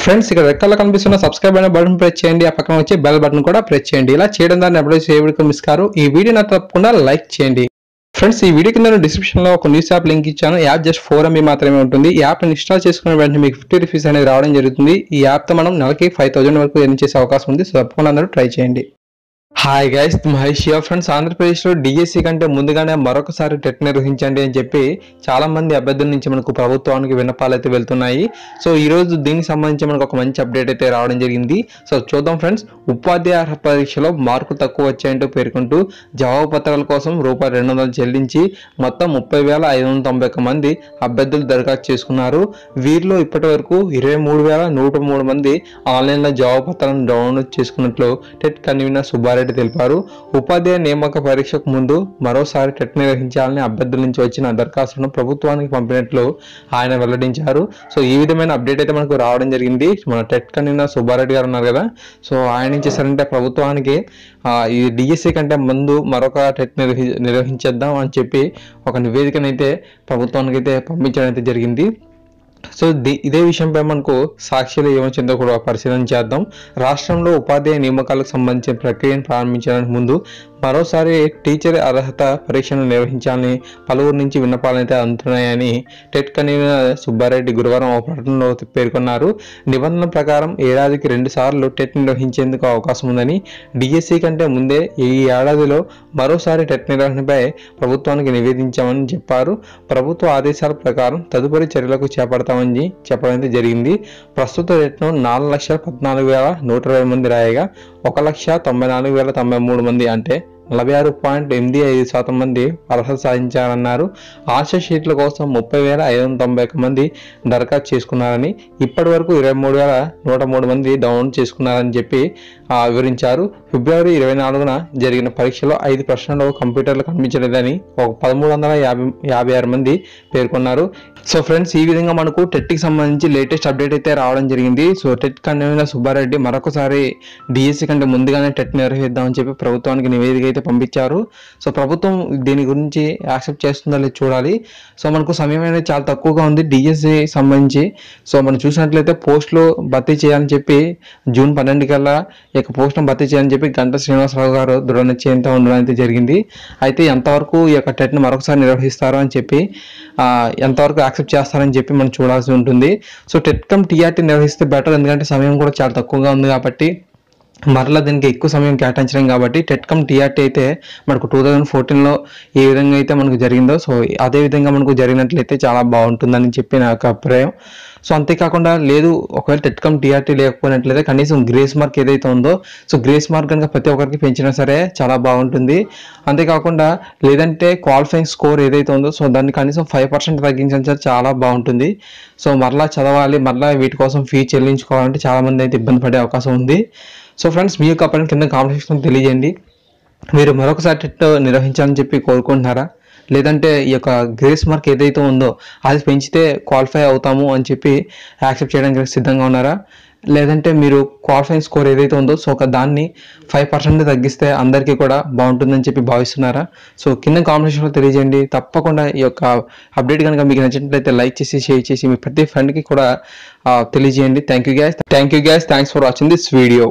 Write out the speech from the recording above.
Friends ఇక్కడ red colour కనిపిస్తున్న subscribe అనే బటన్ ప్రెస్ చేయండి, ఆ పక్కన వచ్చే బెల్ బటన్ కూడా ప్రెస్ చేయండి. ఇలా చేయడం ద్వారా ఎప్పుడైతే ఏ వీడియో మిస్ కారు. ఈ వీడియోని తప్పకుండా లైక్ చేయండి. ఫ్రెండ్స్ ఈ వీడియో కింద డిస్క్రిప్షన్ లో ఒక న్యూస్ యాప్ లింక్ ఇచ్చాను. యాప్ జస్ట్ 4 MB మాత్రమే ఉంటుంది. ఈ యాప్ ఇన్స్టాల్ చేసుకున్న వెంటనే మీకు 50 రూపీస్ అనేది రావడం జరుగుతుంది. ఈ యాప్ తో మనం నెలకి 5000 వరకు ఎర్న్ చేసే అవకాశం ఉంది. సో తప్పకుండా అందరూ ట్రై చేయండి. Hi guys, Mahesh here. Friends ఆంధ్రప్రదేశ్లో డిఎస్సి కంటే ముందుగానే మరొకసారి టెట్ నిర్వహించండి అని చెప్పి చాలా మంది అభ్యర్థుల నుంచి మనకు ప్రభుత్వానికి విన్నపాలు అయితే వెళ్తున్నాయి. సో ఈ రోజు దీనికి సంబంధించి మనకు ఒక మంచి అప్డేట్ అయితే రావడం జరిగింది. సో చూద్దాం ఫ్రెండ్స్. ఉపాధ్యాయ పరీక్షలో మార్కులు తక్కువ వచ్చాయంటూ పేర్కొంటూ జవాబు పత్రాల కోసం ₹200 చెల్లించి మొత్తం 30,591 మంది అభ్యర్థులు దరఖాస్తు చేసుకున్నారు. వీరిలో ఇప్పటి వరకు 23,103 మంది ఆన్లైన్లో జవాబు పత్రాలను డౌన్లోడ్ చేసుకున్నట్లు టెట్ కన్వీనర్ సుబ్బారెడ్డి తెలిపారు. ఉపాధ్యాయ నియామక పరీక్షకు ముందు మరోసారి టెట్ నిర్వహించాలని అభ్యర్థుల నుంచి వచ్చిన దరఖాస్తులను ప్రభుత్వానికి పంపినట్లు ఆయన వెల్లడించారు. సో ఈ విధమైన అప్డేట్ అయితే మనకు రావడం జరిగింది. మన టెట్ కన్వీనర్ సుబ్బారెడ్డి గారు ఉన్నారు కదా, సో ఆయన ఏం చేశారంటే ప్రభుత్వానికి ఈ డిఎస్సి కంటే ముందు మరొక టెట్ నిర్వహించేద్దాం అని చెప్పి ఒక నివేదికనైతే ప్రభుత్వానికి అయితే పంపించడం అయితే జరిగింది. సో ఇదే విషయంపై మనకు సాక్షిలో ఏమొచ్చిందో కూడా పరిశీలన చేద్దాం. రాష్ట్రంలో ఉపాధ్యాయ నియామకాలకు సంబంధించిన ప్రక్రియను ప్రారంభించడానికి ముందు మరోసారి టీచర్ అర్హత పరీక్షను నిర్వహించాలని పలువురు నుంచి విన్నపాలు అయితే అందుతున్నాయని టెట్ కన్వీనర్ సుబ్బారెడ్డి గురువారం ఒక ప్రకటనలో పేర్కొన్నారు. నిబంధనల ప్రకారం ఏడాదికి 2 సార్లు టెట్ నిర్వహించేందుకు అవకాశం ఉందని, డిఎస్సి కంటే ముందే ఈ ఏడాదిలో మరోసారి టెట్ నిర్వహణపై ప్రభుత్వానికి నివేదించామని చెప్పారు. ప్రభుత్వ ఆదేశాల ప్రకారం తదుపరి చర్యలకు చేపడతామని చెప్పడం జరిగింది. ప్రస్తుత రేట్ను 4,14,120 మంది రాయగా 1,94,093 మంది అంటే 46.85% మంది అర్హత సాధించారన్నారు. ఆశా షీట్ల కోసం 30,591 మంది దరఖాస్తు చేసుకున్నారని, ఇప్పటి వరకు 23,103 మంది డౌన్లోడ్ చేసుకున్నారని చెప్పి వివరించారు. ఫిబ్రవరి 24న జరిగిన పరీక్షలో 5 ప్రశ్నలు కంప్యూటర్లు కనిపించలేదని 1,356 మంది పేర్కొన్నారు. సో ఫ్రెండ్స్ ఈ విధంగా మనకు టెట్కి సంబంధించి లేటెస్ట్ అప్డేట్ అయితే రావడం జరిగింది. సో టెట్ కన్వీనర్ సుబ్బారెడ్డి మరొకసారి డిఎస్సి కంటే ముందుగానే టెట్ నిర్వహిద్దామని చెప్పి ప్రభుత్వానికి నివేదిక అయితే పంపించారు. సో ప్రభుత్వం దీని గురించి యాక్సెప్ట్ చేస్తుందో లేదో చూడాలి. సో మనకు సమయం అనేది చాలా తక్కువగా ఉంది డిఎస్సి సంబంధించి. సో మనం చూసినట్లయితే పోస్టులు భర్తీ చేయాలని చెప్పి జూన్ 12 కల్లా ఈ యొక్క పోస్టులను భర్తీ చేయాలని చెప్పి గంటా శ్రీనివాసరావు గారు దృఢ నిశ్చయంతో ఉండడం అయితే జరిగింది. అయితే ఎంతవరకు ఈ యొక్క టెట్ను మరొకసారి నిర్వహిస్తారో అని చెప్పి ఎంతవరకు యాక్సెప్ట్ చేస్తారని చెప్పి మనం చూడాల్సి ఉంటుంది. సో టెట్ కమ్ టీఆర్టీ నిర్వహిస్తే బెటర్, ఎందుకంటే సమయం కూడా చాలా తక్కువగా ఉంది కాబట్టి మరలా దీనికి ఎక్కువ సమయం కేటాయించడం కాబట్టి టెట్ కమ్ టీఆర్టీ అయితే మనకు 2014లో ఏ విధంగా అయితే మనకు జరిగిందో సో అదే విధంగా మనకు జరిగినట్లయితే చాలా బాగుంటుందని చెప్పి నా యొక్క అభిప్రాయం. సో అంతేకాకుండా లేదు ఒకవేళ టెట్ కమ్ టీఆర్టీ లేకపోయినట్లయితే కనీసం గ్రేస్ మార్క్ ఏదైతే ఉందో సో గ్రేస్ మార్క్ కనుక ప్రతి ఒక్కరికి పెంచినా సరే చాలా బాగుంటుంది. అంతేకాకుండా లేదంటే క్వాలిఫైయింగ్ స్కోర్ ఏదైతే ఉందో సో దాన్ని కనీసం 5% తగ్గించడం సరే చాలా బాగుంటుంది. సో మరలా చదవాలి, మరలా వీటి కోసం ఫీ చెల్లించుకోవాలంటే చాలామంది అయితే ఇబ్బంది పడే అవకాశం ఉంది. సో ఫ్రెండ్స్ మీ యొక్క అభిప్రాయం కింద కామెంట్ సెక్షన్లో తెలియజేయండి. మీరు మరొకసారి టెట్ నిర్వహించాలని చెప్పి కోరుకుంటున్నారా, లేదంటే ఈ యొక్క గ్రేస్ మార్క్ ఏదైతే ఉందో అది పెంచితే క్వాలిఫై అవుతాము అని చెప్పి యాక్సెప్ట్ చేయడానికి సిద్ధంగా ఉన్నారా, లేదంటే మీరు క్వాలిఫైయింగ్ స్కోర్ ఏదైతే ఉందో సో దాన్ని 5% తగ్గిస్తే అందరికీ కూడా బాగుంటుందని చెప్పి భావిస్తున్నారా? సో కింద కామెంట్ సెక్షన్లో తెలియజేయండి. తప్పకుండా ఈ యొక్క అప్డేట్ కనుక మీకు నచ్చినట్లయితే లైక్ చేసి షేర్ చేసి మీ ప్రతి ఫ్రెండ్కి కూడా తెలియజేయండి. Thank you guys. Thanks for watching this video.